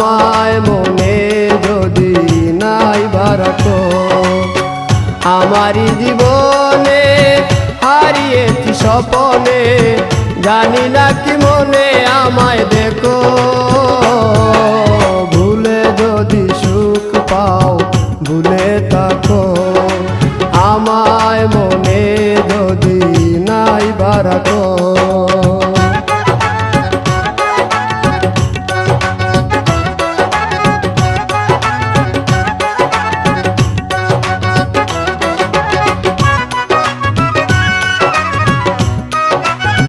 আমায় মনে যদি নাই বারাতো আমারি জীবনে হারিয়েছি স্বপনে জানি না কি মনে আমায় দেখো